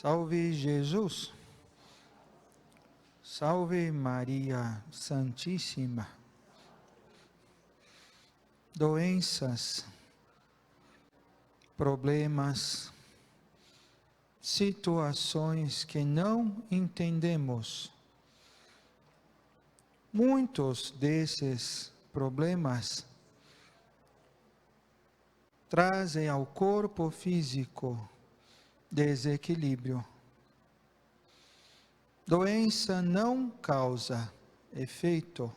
Salve Jesus, salve Maria Santíssima. Doenças, problemas, situações que não entendemos. Muitos desses problemas trazem ao corpo físico desequilíbrio. Doença não causa efeito.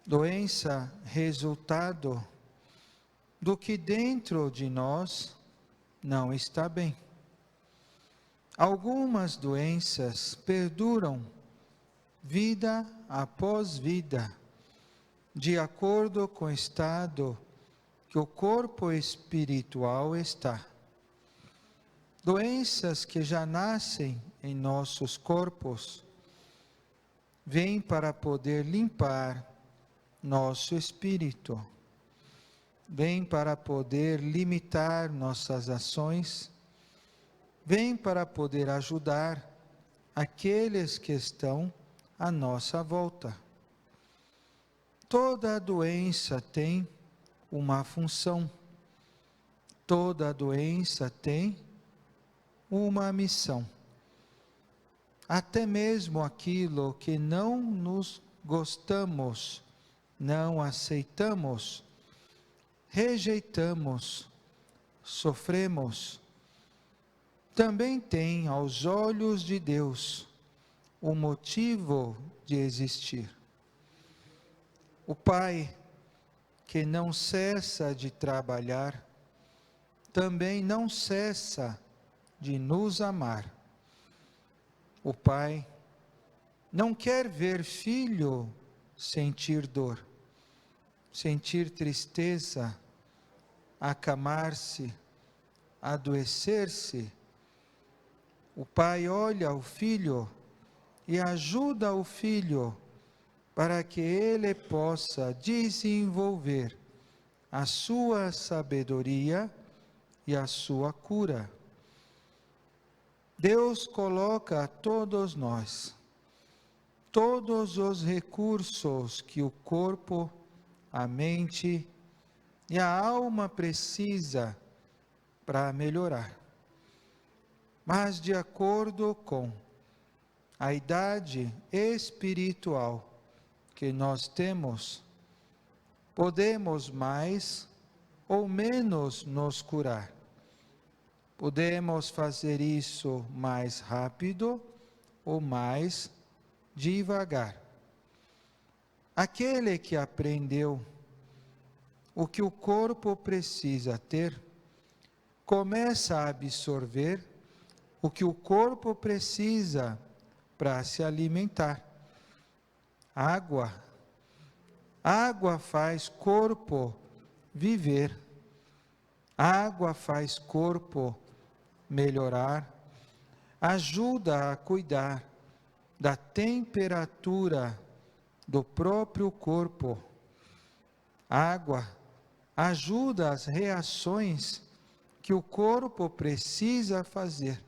Doença, resultado do que dentro de nós não está bem. Algumas doenças perduram vida após vida, de acordo com o estado que o corpo espiritual está. Doenças que já nascem em nossos corpos vêm para poder limpar nosso espírito, vêm para poder limitar nossas ações, vêm para poder ajudar aqueles que estão à nossa volta. Toda doença tem uma função, toda doença tem uma missão. Até mesmo aquilo que não nos gostamos, não aceitamos, rejeitamos, sofremos, também tem aos olhos de Deus o motivo de existir. O Pai, que não cessa de trabalhar, também não cessa de nos amar. O Pai não quer ver filho sentir dor, sentir tristeza, acamar-se, adoecer-se. O Pai olha o filho e ajuda o filho para que ele possa desenvolver a sua sabedoria e a sua cura. Deus coloca a todos nós todos os recursos que o corpo, a mente e a alma precisa para melhorar. Mas de acordo com a idade espiritual que nós temos, podemos mais ou menos nos curar. Podemos fazer isso mais rápido ou mais devagar. Aquele que aprendeu o que o corpo precisa ter, começa a absorver o que o corpo precisa para se alimentar. Água. Água faz corpo viver. Água faz corpo melhorar, ajuda a cuidar da temperatura do próprio corpo. Água ajuda as reações que o corpo precisa fazer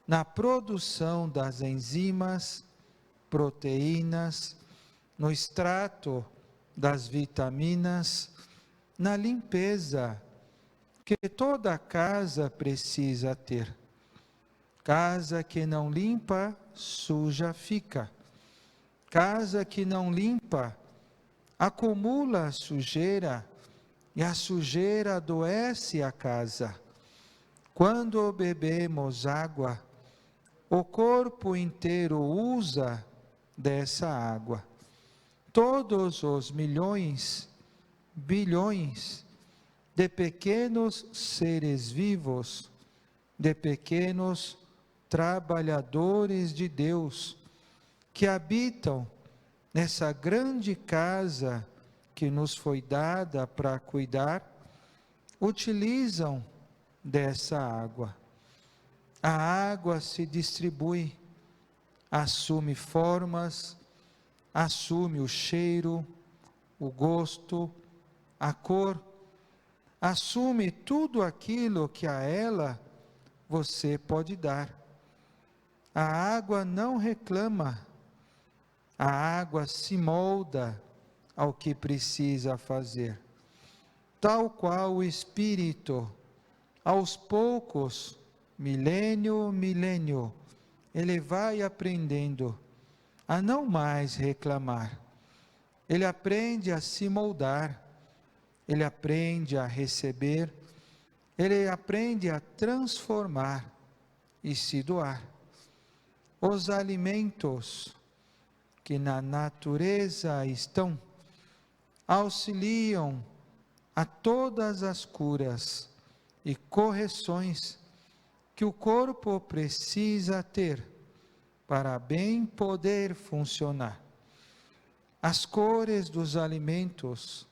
na produção das enzimas, proteínas, no extrato das vitaminas, na limpeza que toda casa precisa ter. Casa que não limpa, suja fica. Casa que não limpa, acumula sujeira, e a sujeira adoece a casa. Quando bebemos água, o corpo inteiro usa dessa água. Todos os milhões, bilhões de pequenos seres vivos, de pequenos trabalhadores de Deus, que habitam nessa grande casa que nos foi dada para cuidar, utilizam dessa água. A água se distribui, assume formas, assume o cheiro, o gosto, a cor, assume tudo aquilo que a ela você pode dar. A água não reclama, a água se molda ao que precisa fazer. Tal qual o Espírito, aos poucos, milênio, ele vai aprendendo a não mais reclamar. Ele aprende a se moldar, ele aprende a receber, ele aprende a transformar e se doar. Os alimentos que na natureza estão auxiliam a todas as curas e correções que o corpo precisa ter para bem poder funcionar. As cores dos alimentos,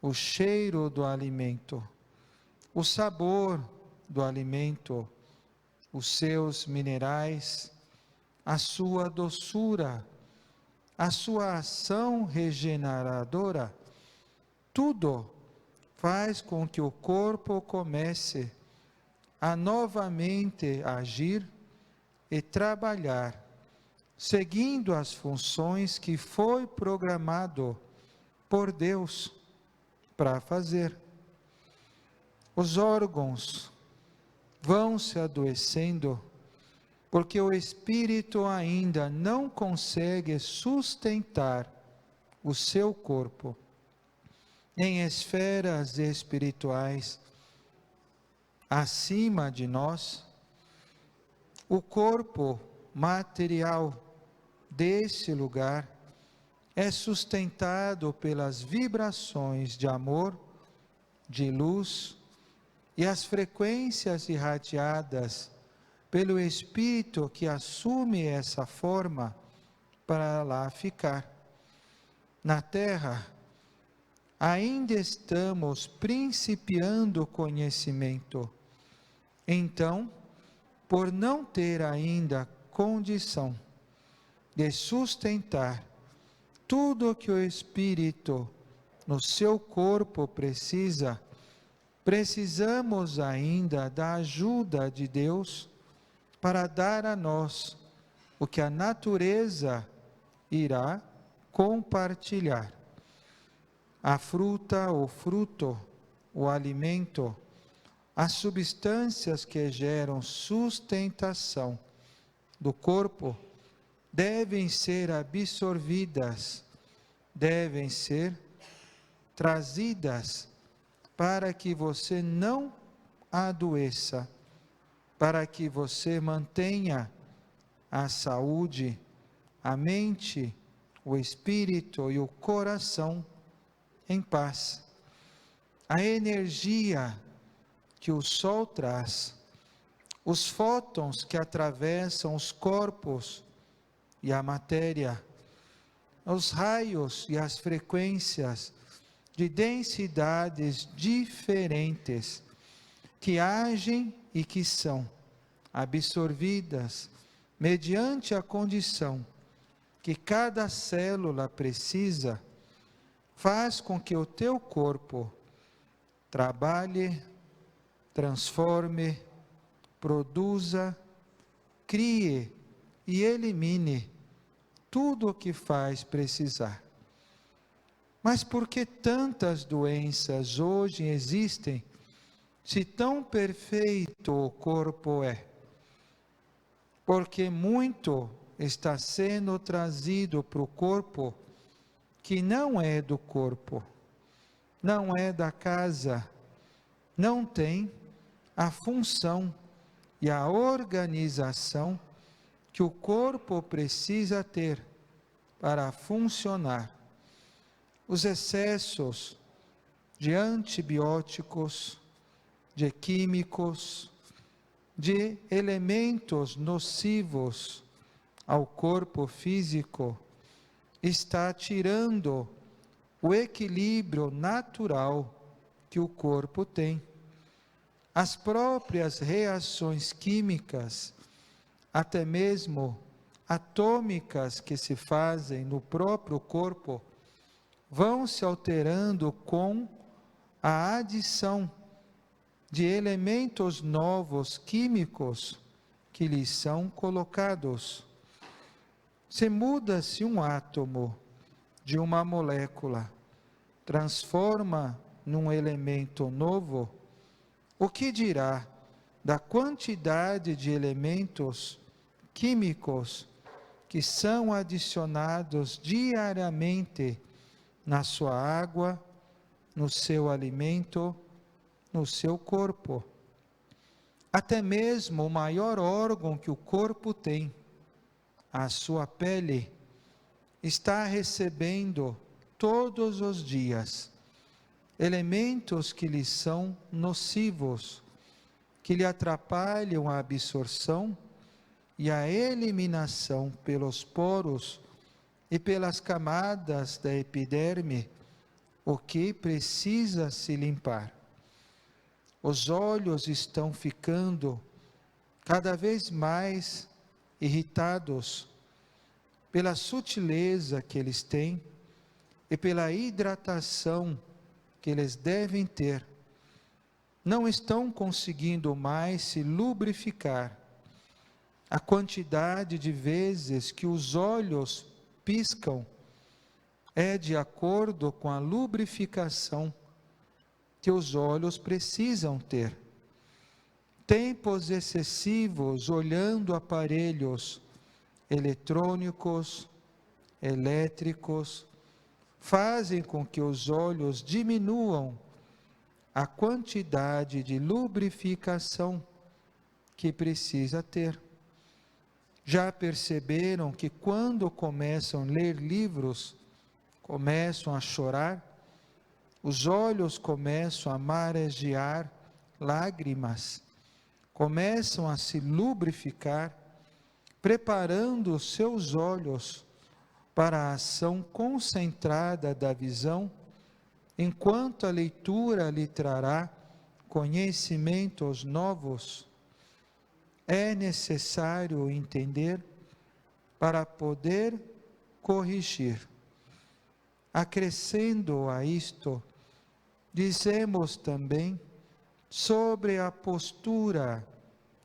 o cheiro do alimento, o sabor do alimento, os seus minerais, a sua doçura, a sua ação regeneradora, tudo faz com que o corpo comece a novamente agir e trabalhar, seguindo as funções que foi programado por Deus para fazer. Os órgãos vão se adoecendo porque o espírito ainda não consegue sustentar o seu corpo em esferas espirituais acima de nós. O corpo material desse lugar é sustentado pelas vibrações de amor, de luz e as frequências irradiadas pelo Espírito que assume essa forma para lá ficar. Na Terra, ainda estamos principiando o conhecimento. Então, por não ter ainda condição de sustentar tudo o que o Espírito no seu corpo precisa, precisamos ainda da ajuda de Deus para dar a nós o que a natureza irá compartilhar. A fruta, o fruto, o alimento, as substâncias que geram sustentação do corpo devem ser absorvidas, devem ser trazidas para que você não adoeça, para que você mantenha a saúde, a mente, o espírito e o coração em paz. A energia que o sol traz, os fótons que atravessam os corpos e a matéria, os raios e as frequências de densidades diferentes que agem e que são absorvidas mediante a condição que cada célula precisa, faz com que o teu corpo trabalhe, transforme, produza, crie e elimine tudo o que faz precisar. Mas por que tantas doenças hoje existem, se tão perfeito o corpo é? Porque muito está sendo trazido para o corpo que não é do corpo, não é da casa, não tem a função e a organização que o corpo precisa ter para funcionar. Os excessos de antibióticos, de químicos, de elementos nocivos ao corpo físico, está tirando o equilíbrio natural que o corpo tem. As próprias reações químicas, até mesmo atômicas que se fazem no próprio corpo, vão se alterando com a adição de elementos novos químicos que lhes são colocados. Se muda-se um átomo de uma molécula, transforma num elemento novo, o que dirá da quantidade de elementos químicos que são adicionados diariamente na sua água, no seu alimento, no seu corpo? Até mesmo o maior órgão que o corpo tem, a sua pele, está recebendo todos os dias elementos que lhe são nocivos, que lhe atrapalham a absorção e a eliminação pelos poros e pelas camadas da epiderme, o que precisa se limpar. Os olhos estão ficando cada vez mais irritados pela sutileza que eles têm e pela hidratação que eles devem ter. Não estão conseguindo mais se lubrificar. A quantidade de vezes que os olhos piscam é de acordo com a lubrificação que os olhos precisam ter. Tempos excessivos olhando aparelhos eletrônicos, elétricos, fazem com que os olhos diminuam a quantidade de lubrificação que precisa ter. Já perceberam que quando começam a ler livros, começam a chorar, os olhos começam a marejar lágrimas, começam a se lubrificar, preparando os seus olhos para a ação concentrada da visão, enquanto a leitura lhe trará conhecimentos novos. É necessário entender para poder corrigir. Acrescendo a isto, dizemos também sobre a postura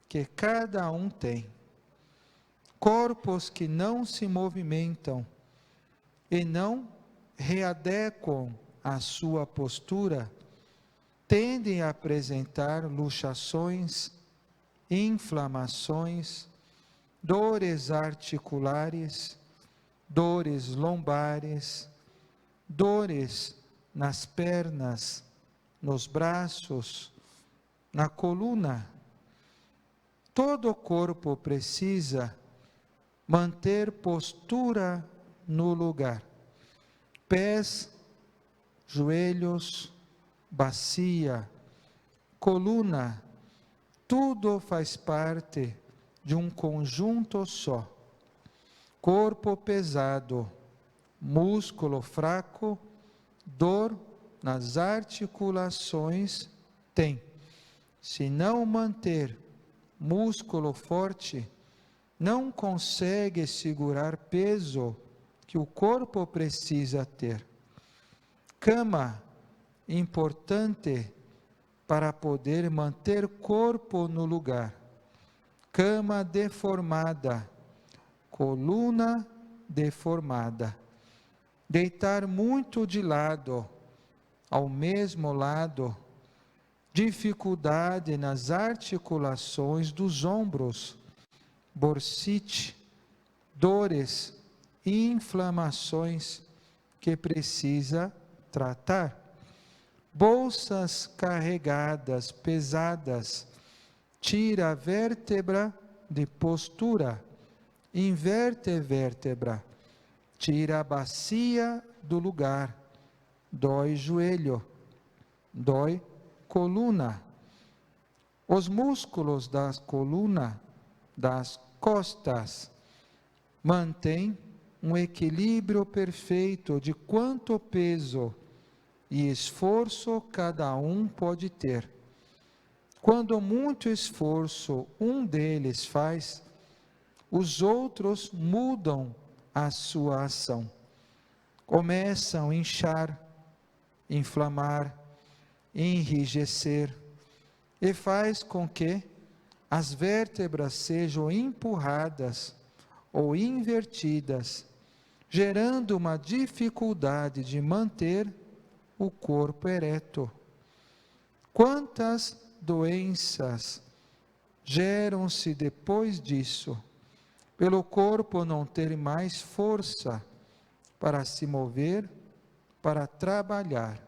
que cada um tem. Corpos que não se movimentam e não readequam a sua postura, tendem a apresentar luxações, inflamações, dores articulares, dores lombares, dores nas pernas, nos braços, na coluna. Todo o corpo precisa manter postura no lugar. Pés, joelhos, bacia, coluna, tudo faz parte de um conjunto só. Corpo pesado, músculo fraco, dor nas articulações tem. Se não manter músculo forte, não consegue segurar peso que o corpo precisa ter. Cama, importante para poder manter corpo no lugar. Cama deformada, coluna deformada. Deitar muito de lado, ao mesmo lado, dificuldade nas articulações dos ombros, bursite, dores e inflamações que precisa tratar. Bolsas carregadas, pesadas, tira a vértebra de postura, inverte a vértebra, tira a bacia do lugar, dói joelho, dói coluna. Os músculos da coluna, das costas, mantêm um equilíbrio perfeito de quanto peso e esforço cada um pode ter. Quando muito esforço um deles faz, os outros mudam a sua ação. Começam a inchar, inflamar, enrijecer, e faz com que as vértebras sejam empurradas ou invertidas, gerando uma dificuldade de manter o corpo ereto. Quantas doenças geram-se depois disso, pelo corpo não ter mais força para se mover, para trabalhar.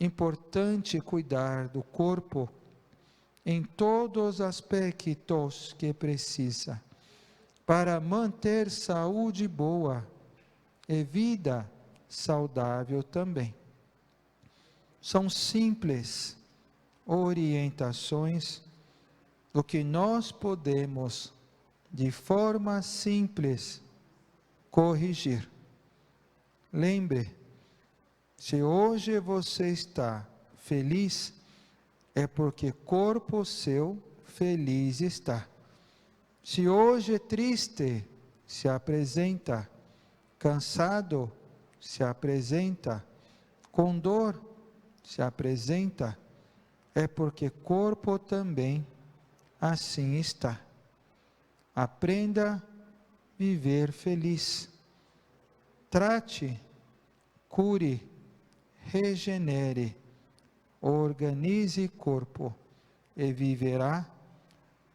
Importante cuidar do corpo em todos os aspectos que precisa, para manter saúde boa e vida saudável também. São simples orientações do que nós podemos, de forma simples, corrigir. Lembre, se hoje você está feliz, é porque corpo seu feliz está. Se hoje é triste, se apresenta. Cansado, se apresenta. Com dor, se apresenta. É porque corpo também assim está. Aprenda a viver feliz. Trate, cure, regenere, organize corpo e viverá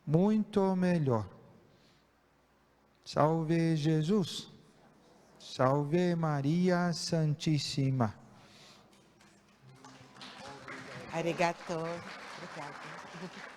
muito melhor. Salve Jesus, salve Maria Santíssima. Arigato. Obrigada.